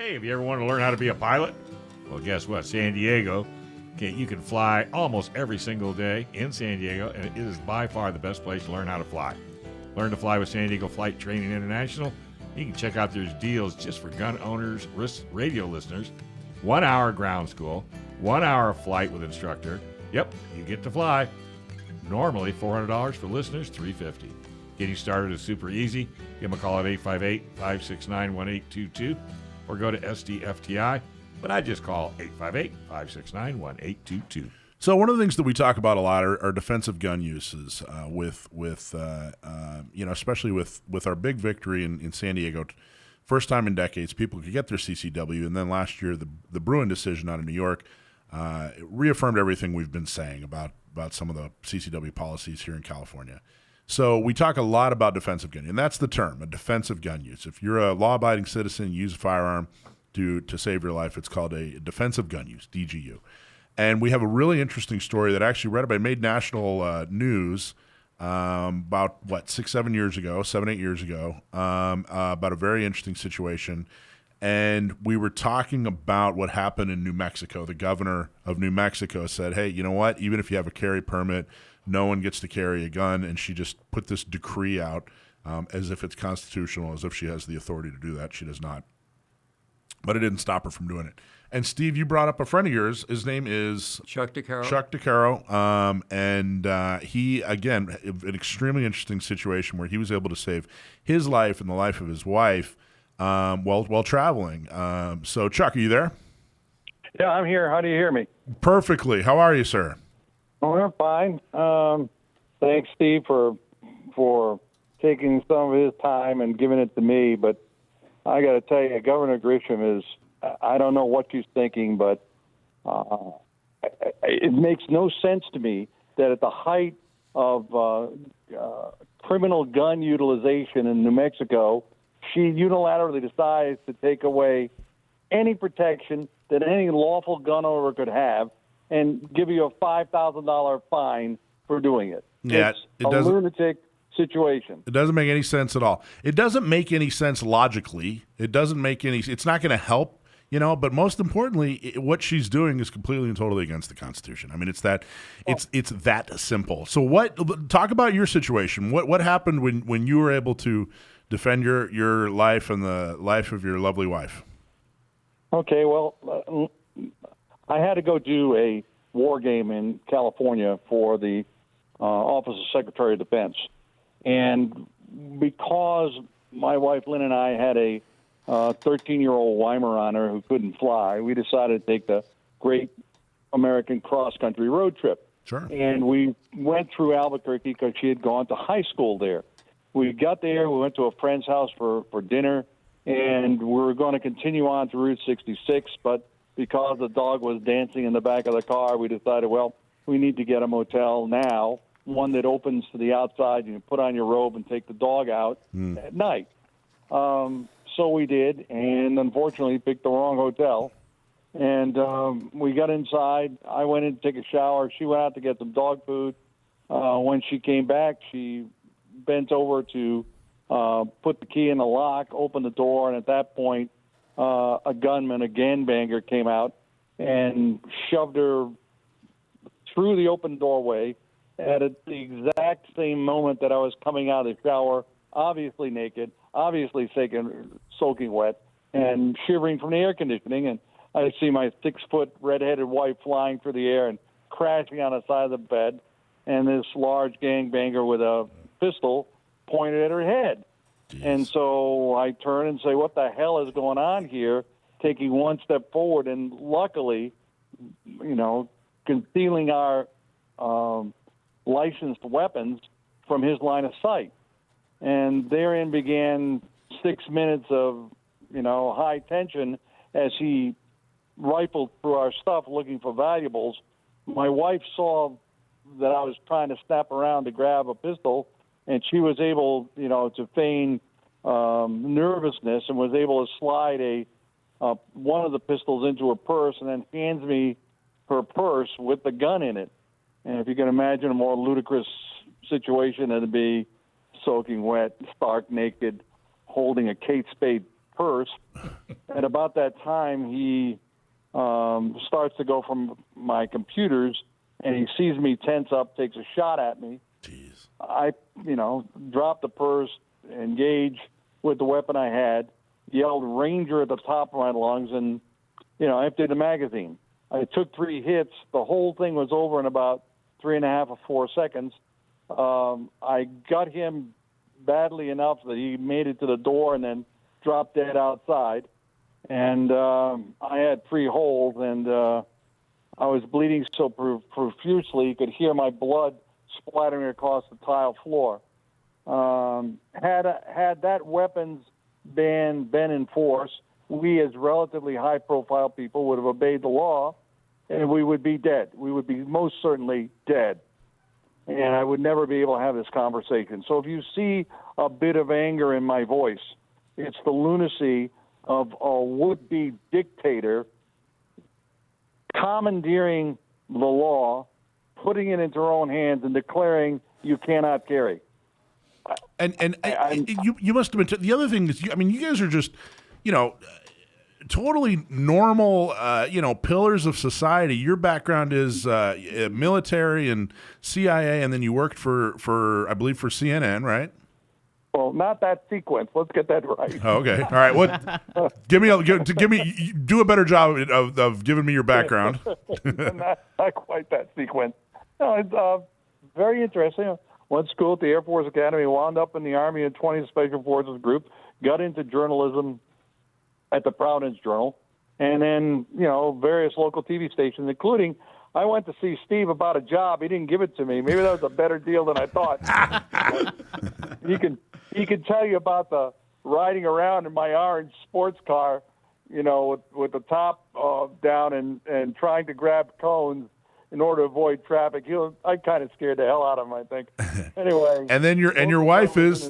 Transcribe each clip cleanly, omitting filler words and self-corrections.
Hey, have you ever wanted to learn how to be a pilot? Well, guess what? San Diego, you can fly almost every single day in San Diego, and it is by far the best place to learn how to fly. Learn to fly with San Diego Flight Training International. You can check out their deals just for gun owners, radio listeners. 1 hour ground school, 1 hour flight with instructor. Yep, you get to fly. Normally $400 for listeners, $350. Getting started is super easy. Give them a call at 858-569-1822 or go to SDFTI. But I just call 858-569-1822. So one of the things that we talk about a lot are defensive gun uses, especially with our big victory in San Diego. First time in decades, people could get their CCW, and then last year the Bruin decision out of New York it reaffirmed everything we've been saying about some of the CCW policies here in California. So we talk a lot about defensive gun, and that's the term, a defensive gun use. If you're a law-abiding citizen, use a firearm to save your life, it's called a defensive gun use, DGU. And we have a really interesting story that actually made national news about, 7, 8 years ago, about a very interesting situation. And we were talking about what happened in New Mexico. The governor of New Mexico said, hey, you know what? Even if you have a carry permit, no one gets to carry a gun. And she just put this decree out as if it's constitutional, as if she has the authority to do that. She does not. But it didn't stop her from doing it. And Steve, you brought up a friend of yours. His name is Chuck DeCaro. And he, again, an extremely interesting situation where he was able to save his life and the life of his wife while traveling. So, Chuck, are you there? Yeah, I'm here. How do you hear me? Perfectly. How are you, sir? Oh, I'm fine. Thanks, Steve, for taking some of his time and giving it to me. But I got to tell you, Governor Grisham is, I don't know what she's thinking, but it makes no sense to me that at the height of criminal gun utilization in New Mexico, she unilaterally decides to take away any protection that any lawful gun owner could have and give you a $5,000 fine for doing it. Yeah, it's a lunatic situation. It doesn't make any sense at all. It doesn't make any sense logically. It's not going to help. But most importantly, what she's doing is completely and totally against the Constitution. I mean, it's that simple. So talk about your situation. What happened when you were able to defend your life and the life of your lovely wife? Okay, well, I had to go do a war game in California for the Office of Secretary of Defense. And because my wife Lynn and I had a 13-year-old Weimaraner who couldn't fly, we decided to take the Great American Cross-Country Road Trip. Sure. And we went through Albuquerque because she had gone to high school there. We got there, we went to a friend's house for dinner, and we were going to continue on to Route 66, but because the dog was dancing in the back of the car, we decided, well, we need to get a motel now, one that opens to the outside. You can put on your robe and take the dog out at night. So we did, and unfortunately picked the wrong hotel. And we got inside. I went in to take a shower. She went out to get some dog food. When she came back, she bent over to put the key in the lock, open the door, and at that point, a gunman, a gangbanger, came out and shoved her through the open doorway at the exact same moment that I was coming out of the shower, obviously naked, obviously soaking wet, and shivering from the air conditioning. And I see my 6-foot redheaded wife flying through the air and crashing on the side of the bed, and this large gangbanger with a pistol pointed at her head. Jeez. And so I turn and say, what the hell is going on here? Taking one step forward, and luckily, concealing our licensed weapons from his line of sight. And therein began 6 minutes of, high tension as he rifled through our stuff looking for valuables. My wife saw that I was trying to snap around to grab a pistol, and she was able, to feign nervousness and was able to slide one of the pistols into her purse and then hands me her purse with the gun in it. And if you can imagine a more ludicrous situation, it'd be soaking wet, stark naked, holding a Kate Spade purse. And about that time, he starts to go from my computers, and he sees me tense up, takes a shot at me. Jeez. I, dropped the purse, engage with the weapon I had, yelled Ranger at the top of my lungs, and, emptied the magazine. I took 3 hits. The whole thing was over in about 3.5 or 4 seconds. I got him badly enough that he made it to the door and then dropped dead outside. And I had 3 holes, and I was bleeding so profusely you could hear my blood splattering across the tile floor. Had that weapons ban been in force, we as relatively high-profile people would have obeyed the law, and we would be dead. We would be most certainly dead. And I would never be able to have this conversation. So if you see a bit of anger in my voice, it's the lunacy of a would-be dictator commandeering the law, putting it into her own hands, and declaring you cannot carry. And you must have been. The other thing is, you guys are just, totally normal, pillars of society. Your background is military and CIA, and then you worked for I believe for CNN, right? Well, not that sequence. Let's get that right. Oh, okay. All right. What? Give me. Do a better job of giving me your background. not quite that sequence. No, it's very interesting. Went to school at the Air Force Academy, wound up in the Army in 20th Special Forces Group, got into journalism at the Providence Journal, and then, various local TV stations, including I went to see Steve about a job. He didn't give it to me. Maybe that was a better deal than I thought. He can tell you about the riding around in my orange sports car, with the top down and trying to grab cones in order to avoid traffic. I kind of scared the hell out of him, I think. Anyway. And then your wife is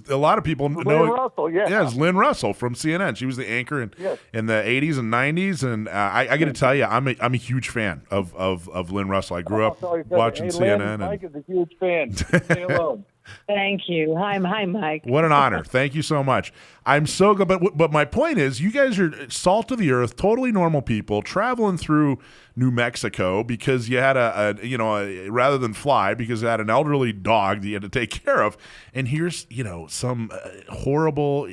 a lot of people know. Lynne Russell, yeah. Yes, Lynne Russell from CNN. She was the anchor in the 80s and 90s, and I got to tell you, I'm a huge fan of Lynne Russell. I grew up watching CNN. Lynn, Mike is a huge fan. Stay alone. Thank you. Hi, Mike. What an honor. Thank you so much. I'm so good. But my point is, you guys are salt of the earth, totally normal people, traveling through New Mexico because you had rather than fly, because you had an elderly dog that you had to take care of. And here's, some horrible,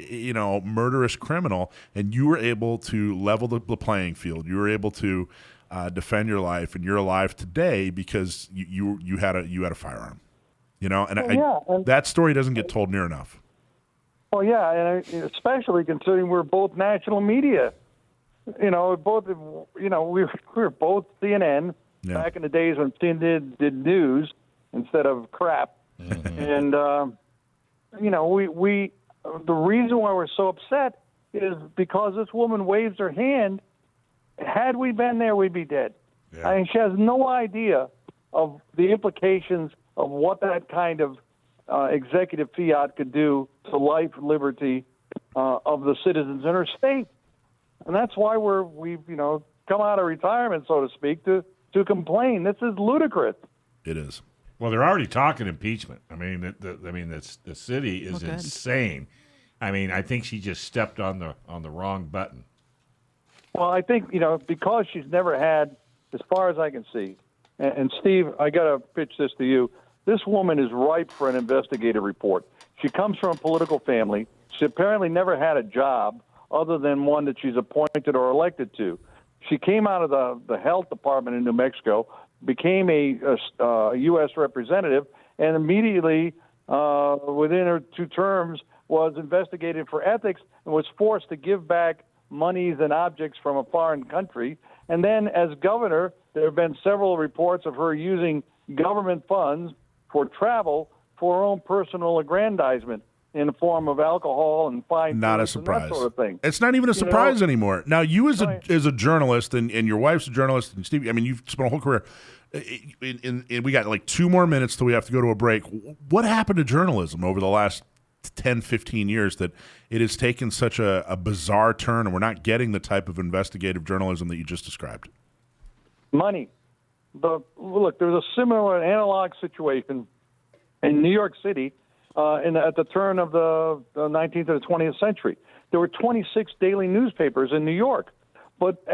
murderous criminal, and you were able to level the playing field. You were able to defend your life, and you're alive today because you had a firearm. That story doesn't get told near enough. Well, yeah, and especially considering we're both national media. We were both CNN back in the days when CNN did news instead of crap. Mm-hmm. And we the reason why we're so upset is because this woman waves her hand. Had we been there, we'd be dead. Yeah. She has no idea of the implications of what that kind of executive fiat could do to life and liberty of the citizens in her state. And that's why we've come out of retirement, so to speak, to complain. This is ludicrous. It is. Well, they're already talking impeachment. The city is insane. I think she just stepped on the wrong button. Well, I think, because she's never had, as far as I can see, and Steve, I got to pitch this to you. This woman is ripe for an investigative report. She comes from a political family. She apparently never had a job other than one that she's appointed or elected to. She came out of the health department in New Mexico, became a U.S. representative, and immediately, within her 2 terms, was investigated for ethics and was forced to give back monies and objects from a foreign country. And then as governor, there have been several reports of her using government funds for travel for her own personal aggrandizement in the form of alcohol and fine not a surprise. And that sort of thing. It's not even a surprise anymore. Now, you as a journalist, and your wife's a journalist, and Steve, you've spent a whole career. And we got like 2 more minutes till we have to go to a break. What happened to journalism over the last 10, 15 years that it has taken such a bizarre turn, and we're not getting the type of investigative journalism that you just described? Money. Look, there's a similar analog situation in New York City at the turn of the 19th or the 20th century. There were 26 daily newspapers in New York. But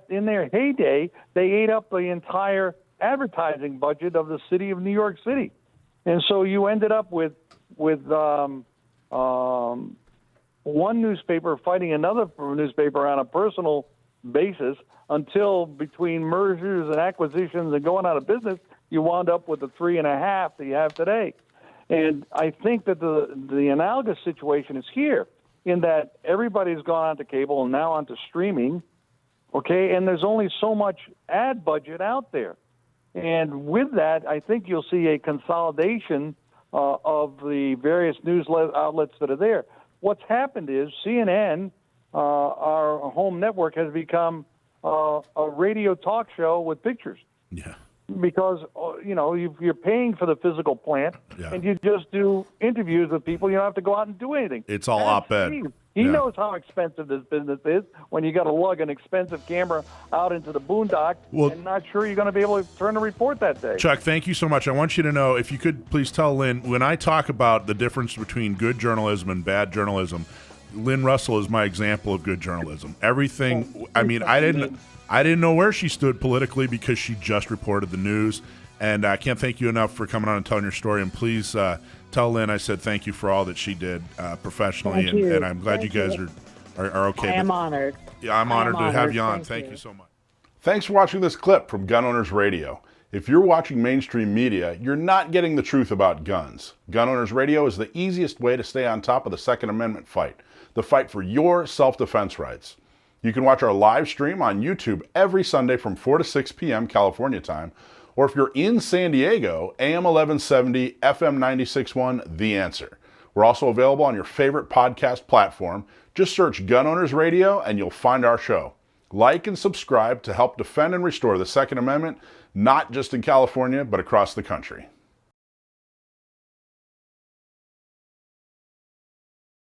in their heyday, they ate up the entire advertising budget of the city of New York City. And so you ended up with one newspaper fighting another newspaper on a personal basis until between mergers and acquisitions and going out of business, you wound up with the 3.5 that you have today. And I think that the analogous situation is here in that everybody's gone onto cable and now onto streaming, okay, and there's only so much ad budget out there. And with that, I think you'll see a consolidation of the various news outlets that are there. What's happened is CNN, our home network, has become a radio talk show with pictures. Yeah. Because, you're paying for the physical plant, and you just do interviews with people. You don't have to go out and do anything. It's all op-ed. He knows how expensive this business is when you got to lug an expensive camera out into the boondock and not sure you're going to be able to turn a report that day. Chuck, thank you so much. I want you to know, if you could please tell Lynn, when I talk about the difference between good journalism and bad journalism, Lynne Russell is my example of good journalism. Everything, I mean, I didn't know where she stood politically because she just reported the news. And I can't thank you enough for coming on and telling your story. And please tell Lynn I said thank you for all that she did professionally. And I'm glad you guys are okay. I am honored. Yeah, I'm honored to have you on. Thank you so much. Thanks for watching this clip from Gun Owners Radio. If you're watching mainstream media, you're not getting the truth about guns. Gun Owners Radio is the easiest way to stay on top of the Second Amendment fight, the fight for your self-defense rights. You can watch our live stream on YouTube every Sunday from 4 to 6 p.m. California time, or if you're in San Diego, AM 1170, FM 96.1, The Answer. We're also available on your favorite podcast platform. Just search Gun Owners Radio and you'll find our show. Like and subscribe to help defend and restore the Second Amendment, not just in California, but across the country.